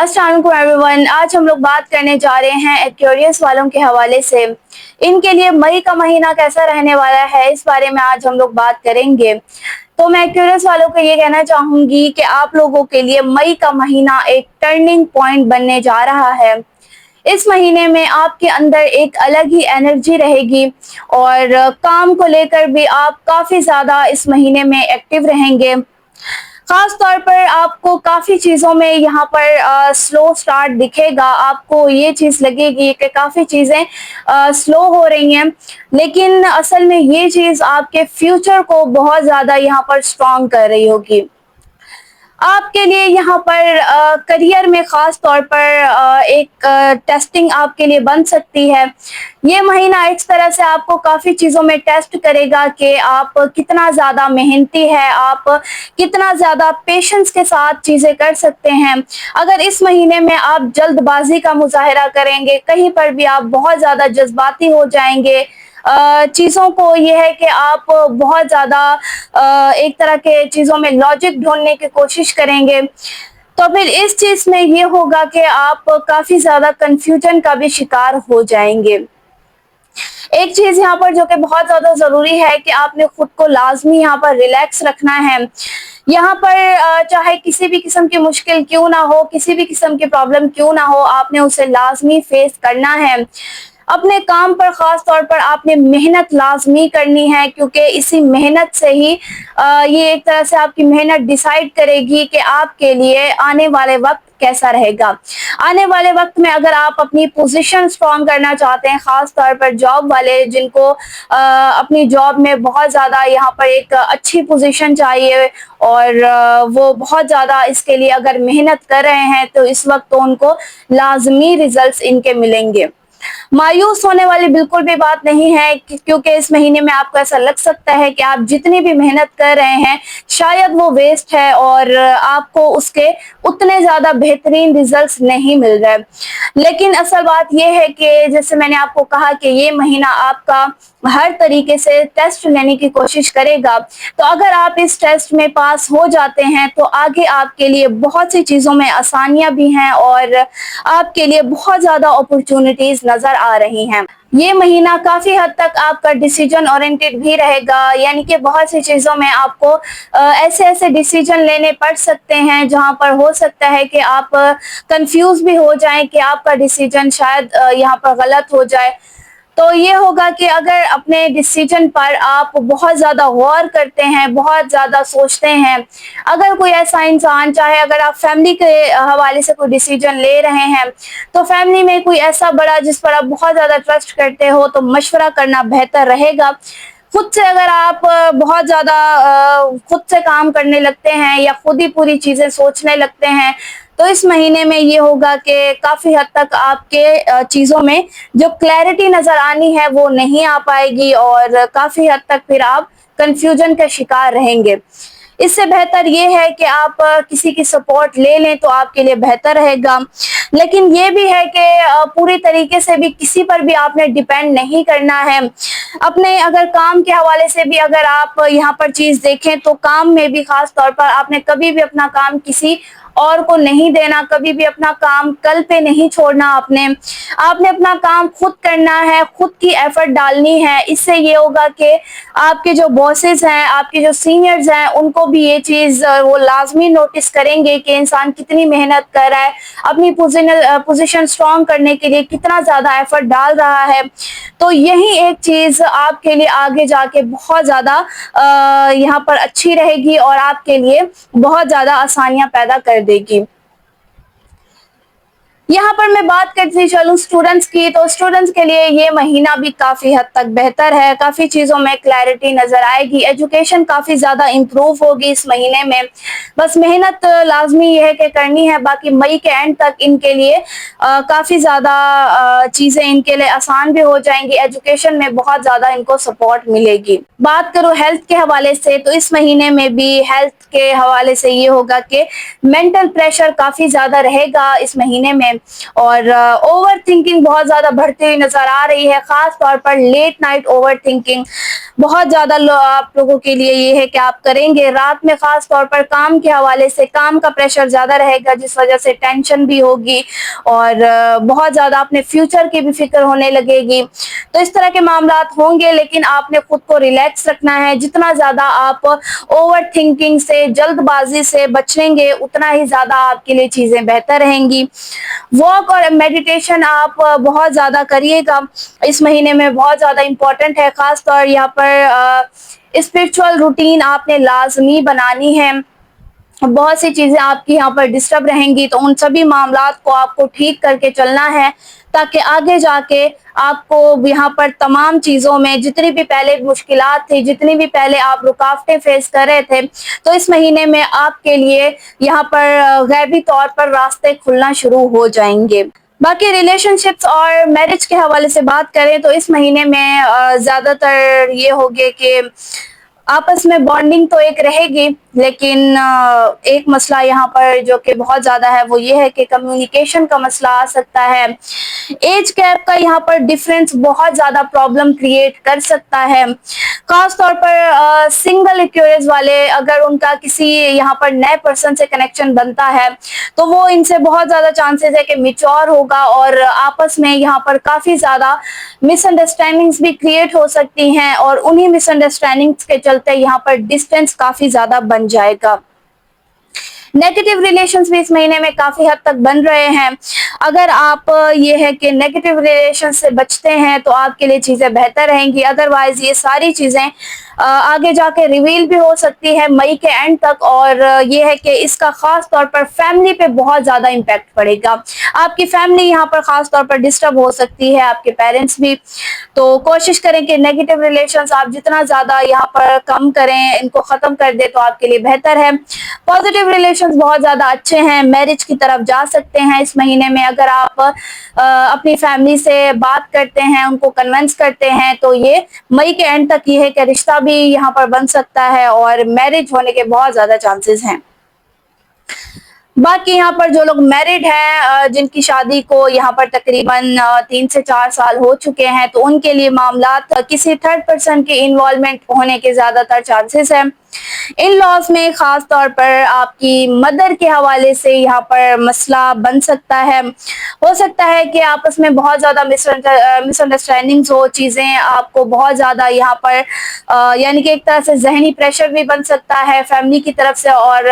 अस्सलाम वालेकुम एवरीवन। आज हम लोग बात करने जा रहे हैं एक्वेरियस वालों के हवाले से। इनके लिए मई का महीना कैसा रहने वाला है, इस बारे में आज हम लोग बात करेंगे। तो मैं एक्वेरियस वालों को ये कहना चाहूंगी कि आप लोगों के लिए मई का महीना एक टर्निंग पॉइंट बनने जा रहा है। इस महीने में आपके अंदर एक अलग ही एनर्जी रहेगी और काम को लेकर भी आप काफी ज्यादा इस महीने में एक्टिव रहेंगे। खास तौर पर आपको काफी चीजों में यहाँ पर स्लो स्टार्ट दिखेगा। आपको ये चीज लगेगी कि काफी चीजें स्लो हो रही हैं, लेकिन असल में ये चीज आपके फ्यूचर को बहुत ज्यादा यहाँ पर स्ट्रॉन्ग कर रही होगी। आपके लिए यहाँ पर करियर में खास तौर पर एक टेस्टिंग आपके लिए बन सकती है। ये महीना इस तरह से आपको काफी चीजों में टेस्ट करेगा कि आप कितना ज्यादा मेहनती है, आप कितना ज्यादा पेशेंस के साथ चीजें कर सकते हैं। अगर इस महीने में आप जल्दबाजी का मुजाहिरा करेंगे, कहीं पर भी आप बहुत ज्यादा जज्बाती हो जाएंगे, चीजों को ये है कि आप बहुत ज्यादा एक तरह के चीजों में लॉजिक ढूंढने की कोशिश करेंगे, तो फिर इस चीज में ये होगा कि आप काफी ज्यादा कंफ्यूजन का भी शिकार हो जाएंगे। एक चीज यहाँ पर जो कि बहुत ज्यादा जरूरी है कि आपने खुद को लाजमी यहाँ पर रिलैक्स रखना है। यहाँ पर चाहे किसी भी किस्म की मुश्किल क्यों ना हो, किसी भी किस्म की प्रॉब्लम क्यों ना हो, आपने उसे लाजमी फेस करना है। अपने काम पर खास तौर पर आपने मेहनत लाजमी करनी है, क्योंकि इसी मेहनत से ही ये एक तरह से आपकी मेहनत डिसाइड करेगी कि आपके लिए आने वाले वक्त कैसा रहेगा। आने वाले वक्त में अगर आप अपनी पोजीशन स्ट्रॉन्ग करना चाहते हैं, खास तौर पर जॉब वाले जिनको अपनी जॉब में बहुत ज्यादा यहाँ पर एक अच्छी पोजीशन चाहिए और वो बहुत ज्यादा इसके लिए अगर मेहनत कर रहे हैं, तो इस वक्त तो उनको लाजमी रिजल्ट्स इनके मिलेंगे। मायूस होने वाली बिल्कुल भी बात नहीं है, क्योंकि इस महीने में आपको ऐसा लग सकता है कि आप जितनी भी मेहनत कर रहे हैं शायद वो वेस्ट है और आपको उसके उतने ज्यादा बेहतरीन रिजल्ट्स नहीं मिल रहे। लेकिन असल बात यह है कि जैसे मैंने आपको कहा कि ये महीना आपका हर तरीके से टेस्ट लेने की कोशिश करेगा। तो अगर आप इस टेस्ट में पास हो जाते हैं तो आगे आपके लिए बहुत सी चीजों में आसानियां भी हैं और आपके लिए बहुत ज्यादा अपॉर्चुनिटीज नजर आ रही हैं। ये महीना काफी हद तक आपका डिसीजन ओरिएंटेड भी रहेगा, यानी कि बहुत सी चीजों में आपको ऐसे ऐसे डिसीजन लेने पड़ सकते हैं जहां पर हो सकता है कि आप कंफ्यूज भी हो जाएं कि आपका डिसीजन शायद यहाँ पर गलत हो जाए। तो ये होगा कि अगर अपने डिसीजन पर आप बहुत ज्यादा गौर करते हैं, बहुत ज्यादा सोचते हैं, अगर कोई ऐसा इंसान, चाहे अगर आप फैमिली के हवाले से कोई डिसीजन ले रहे हैं, तो फैमिली में कोई ऐसा बड़ा जिस पर आप बहुत ज्यादा ट्रस्ट करते हो, तो मशवरा करना बेहतर रहेगा। खुद से अगर आप बहुत ज्यादा खुद से काम करने लगते हैं या खुद ही पूरी चीजें सोचने लगते हैं, तो इस महीने में ये होगा कि काफी हद तक आपके चीजों में जो क्लैरिटी नजर आनी है वो नहीं आ पाएगी और काफी हद तक फिर आप कंफ्यूजन का शिकार रहेंगे। इससे बेहतर ये है कि आप किसी की सपोर्ट ले लें तो आपके लिए बेहतर रहेगा। लेकिन ये भी है कि पूरी तरीके से भी किसी पर भी आपने डिपेंड नहीं करना है। अपने अगर काम के हवाले से भी अगर आप यहाँ पर चीज देखें, तो काम में भी खास तौर पर आपने कभी भी अपना काम किसी और को नहीं देना, कभी भी अपना काम कल पे नहीं छोड़ना। आपने अपना काम खुद करना है, खुद की एफर्ट डालनी है। इससे ये होगा कि आपके जो बॉसेस हैं, आपके जो सीनियर्स हैं, उनको भी ये चीज वो लाजमी नोटिस करेंगे कि इंसान कितनी मेहनत कर रहा है, अपनी पोजीशन स्ट्रॉन्ग करने के लिए कितना ज्यादा एफर्ट डाल रहा है। तो यही एक चीज आपके लिए आगे जाके बहुत ज्यादा यहाँ पर अच्छी रहेगी और आपके लिए बहुत ज्यादा आसानियां पैदा कर देगी। यहाँ पर मैं बात करती चलूं स्टूडेंट्स की, तो स्टूडेंट्स के लिए ये महीना भी काफी हद तक बेहतर है। काफी चीजों में क्लैरिटी नजर आएगी, एजुकेशन काफी ज्यादा इंप्रूव होगी इस महीने में। बस मेहनत लाजमी ये है कि करनी है, बाकी मई के एंड तक इनके लिए काफी ज्यादा चीजें इनके लिए आसान भी हो जाएंगी। एजुकेशन में बहुत ज्यादा इनको सपोर्ट मिलेगी। बात करूं हेल्थ के हवाले से, तो इस महीने में भी हेल्थ के हवाले से ये होगा कि मेंटल प्रेशर काफी ज्यादा रहेगा इस महीने में और ओवर थिंकिंग बहुत ज्यादा बढ़ती हुई नजर आ रही है। खास तौर पर लेट नाइट ओवर थिंकिंग बहुत ज्यादा आप लोगों के लिए ये है कि आप करेंगे। रात में खास तौर पर काम के हवाले से काम का प्रेशर ज्यादा रहेगा, जिस वजह से टेंशन भी होगी और बहुत ज्यादा अपने फ्यूचर की भी फिक्र होने लगेगी। तो इस तरह के मामलात होंगे, लेकिन आपने खुद को रिलैक्स रखना है। जितना ज्यादा आप ओवर थिंकिंग से, जल्दबाजी से बचेंगे, उतना ही ज्यादा आपके लिए चीजें बेहतर रहेंगी। वॉक और मेडिटेशन आप बहुत ज्यादा करिएगा, इस महीने में बहुत ज्यादा इम्पोर्टेंट है। खास तौर यहाँ पर स्पिरिचुअल रूटीन आपने लाजमी बनानी है। बहुत सी चीजें आपकी यहाँ पर डिस्टर्ब रहेंगी, तो उन सभी मामलात को आपको ठीक करके चलना है, ताकि आगे जाके आपको यहाँ पर तमाम चीजों में जितनी भी पहले मुश्किलात थी, जितनी भी पहले आप रुकावटें फेस कर रहे थे, तो इस महीने में आपके लिए यहाँ पर गैबी तौर पर रास्ते खुलना शुरू हो जाएंगे। बाकी रिलेशनशिप्स और मैरिज के हवाले से बात करें तो इस महीने में ज्यादातर ये होगे कि आपस में बॉन्डिंग तो एक रहेगी, लेकिन एक मसला यहाँ पर जो कि बहुत ज्यादा है वो ये है कि कम्युनिकेशन का मसला आ सकता है। एज गैप का यहाँ पर डिफरेंस बहुत ज्यादा प्रॉब्लम क्रिएट कर सकता है। खास तौर पर सिंगल एक्यूरेज वाले, अगर उनका किसी यहाँ पर नए पर्सन से कनेक्शन बनता है तो वो इनसे बहुत ज्यादा चांसेस है कि मिच्योर होगा और आपस में यहाँ पर काफी ज्यादा मिसअंडरस्टैंडिंग्स भी क्रिएट हो सकती हैं, और उन्हीं मिसअंडरस्टैंडिंग्स के चलते यहाँ पर डिस्टेंस काफी ज्यादा बन जाएगा। नेगेटिव रिलेशंस भी इस महीने में काफी हद तक बन रहे हैं। अगर आप ये है कि नेगेटिव रिलेशन से बचते हैं तो आपके लिए चीजें बेहतर रहेंगी, अदरवाइज ये सारी चीजें आगे जाके रिवील भी हो सकती है मई के एंड तक, और ये है कि इसका खास तौर पर फैमिली पे बहुत ज्यादा इम्पैक्ट पड़ेगा। आपकी फैमिली यहाँ पर खास तौर पर डिस्टर्ब हो सकती है, आपके पेरेंट्स भी। तो कोशिश करें कि नेगेटिव रिलेशंस आप जितना ज्यादा यहाँ पर कम करें, इनको खत्म कर दे तो आपके लिए बेहतर है। पॉजिटिव रिलेशंस बहुत ज्यादा अच्छे हैं, मैरिज की तरफ जा सकते हैं इस महीने में। अगर आप अपनी फैमिली से बात करते हैं, उनको कन्विंस करते हैं, तो ये मई के एंड तक ये है कि रिश्ता भी यहाँ पर बन सकता है और मैरिज होने के बहुत ज्यादा चांसेस हैं। बाकी यहाँ पर जो लोग मैरिड हैं, जिनकी शादी को यहाँ पर तकरीबन 3 से 4 साल हो चुके हैं, तो उनके लिए मामलात किसी थर्ड पर्सन के इन्वॉल्वमेंट होने के ज्यादातर चांसेस हैं। इन लॉज में खास तौर पर आपकी मदर के हवाले से यहाँ पर मसला बन सकता है। हो सकता है कि आपस में बहुत ज्यादा मिसअंडरस्टैंडिंग्स हो, चीजें आपको बहुत ज्यादा यहाँ पर यानी कि एक तरह से जहनी प्रेशर भी बन सकता है फैमिली की तरफ से, और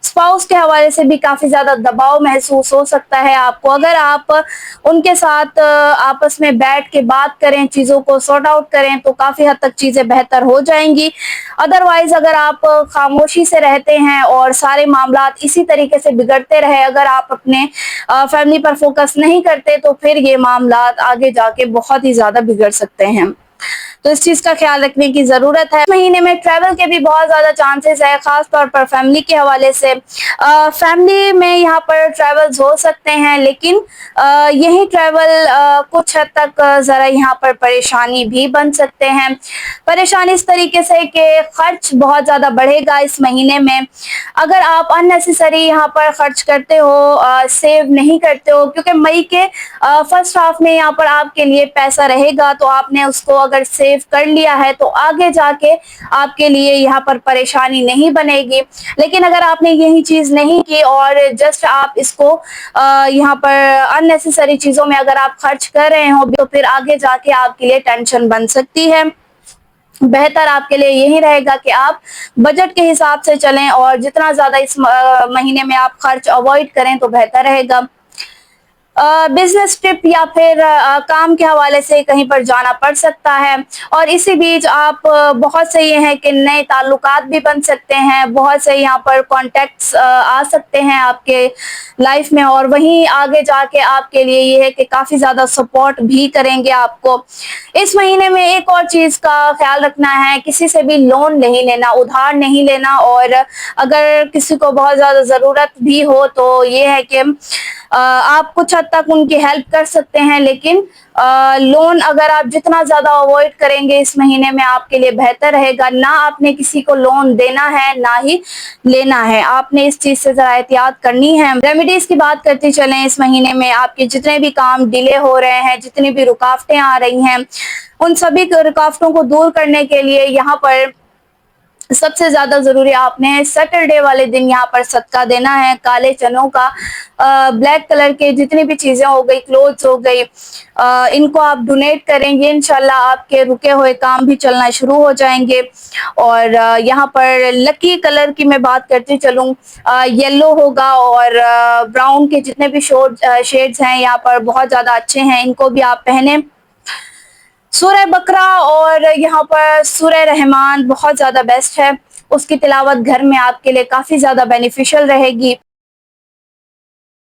स्पाउस के हवाले से भी काफी ज्यादा दबाव महसूस हो सकता है आपको। अगर आप उनके साथ आपस में बैठ के बात करें, चीजों को सॉर्ट आउट करें, तो काफी हद तक चीजें बेहतर हो जाएंगी। अदरवाइज अगर आप खामोशी से रहते हैं और सारे मामलात इसी तरीके से बिगड़ते रहे, अगर आप अपने फैमिली पर फोकस नहीं करते, तो फिर ये मामलात आगे जाके बहुत ही ज्यादा बिगड़ सकते हैं। तो इस चीज का ख्याल रखने की जरूरत है। महीने में ट्रैवल के भी बहुत ज्यादा चांसेस है, खास तौर पर फैमिली के हवाले से। फैमिली में यहाँ पर ट्रैवल्स हो सकते हैं, लेकिन यही ट्रैवल कुछ हद तक जरा यहाँ पर परेशानी भी बन सकते हैं। परेशानी इस तरीके से कि खर्च बहुत ज्यादा बढ़ेगा इस महीने में। अगर आप अननेसेसरी यहाँ पर खर्च करते हो, सेव नहीं करते हो, क्योंकि मई के फर्स्ट हाफ में यहाँ पर आपके लिए पैसा रहेगा, तो आपने उसको अगर सेव कर लिया है तो आगे जाके आपके लिए यहाँ पर परेशानी नहीं बनेगी। लेकिन अगर आपने यही चीज नहीं की और जस्ट आप इसको यहाँ पर अननेसेसरी चीजों में अगर आप खर्च कर रहे हो, तो फिर आगे जाके आपके लिए टेंशन बन सकती है। बेहतर आपके लिए यही रहेगा कि आप बजट के हिसाब से चलें और जितना ज्यादा इस महीने में आप खर्च अवॉइड करें तो बेहतर रहेगा। बिजनेस ट्रिप या फिर काम के हवाले से कहीं पर जाना पड़ सकता है, और इसी बीच आप बहुत से ये हैं कि नए ताल्लुकात भी बन सकते हैं, बहुत से यहाँ पर कॉन्टेक्ट्स आ सकते हैं आपके लाइफ में, और वहीं आगे जाके आपके लिए ये है कि काफी ज्यादा सपोर्ट भी करेंगे आपको। इस महीने में एक और चीज का ख्याल रखना है, किसी से भी लोन नहीं लेना, उधार नहीं लेना, और अगर किसी को बहुत ज्यादा जरूरत भी हो तो ये है कि آپ کچھ حد تک ان کی ہیلپ کر سکتے ہیں، لیکن لون اگر آپ جتنا زیادہ اوائڈ کریں گے اس مہینے میں آپ کے لیے بہتر رہے گا۔ نہ آپ نے کسی کو لون دینا ہے نہ ہی لینا ہے، آپ نے اس چیز سے ذرا احتیاط کرنی ہے۔ ریمیڈیز کی بات کرتے چلیں، اس مہینے میں آپ کے جتنے بھی کام ڈیلے ہو رہے ہیں، جتنی بھی رکاوٹیں آ رہی ہیں، ان سبھی رکاوٹوں کو دور کرنے کے لیے یہاں پر سب سے زیادہ ضروری آپ نے سیٹرڈے والے دن یہاں پر صدقہ دینا ہے کالے چنوں کا۔ بلیک کلر کے جتنی بھی چیزیں ہو گئی، کلوتھس ہو گئی، ان کو آپ ڈونیٹ کریں گے، انشاءاللہ آپ کے رکے ہوئے کام بھی چلنا شروع ہو جائیں گے۔ اور یہاں پر لکی کلر کی میں بات کرتی چلوں، یلو ہوگا اور براؤن کے جتنے بھی شیڈز ہیں یہاں پر بہت زیادہ اچھے ہیں، ان کو بھی آپ پہنیں۔ سورہ بقرہ اور یہاں پر سورہ رحمان بہت زیادہ بیسٹ ہے، اس کی تلاوت گھر میں آپ کے لیے کافی زیادہ بینیفیشل رہے گی۔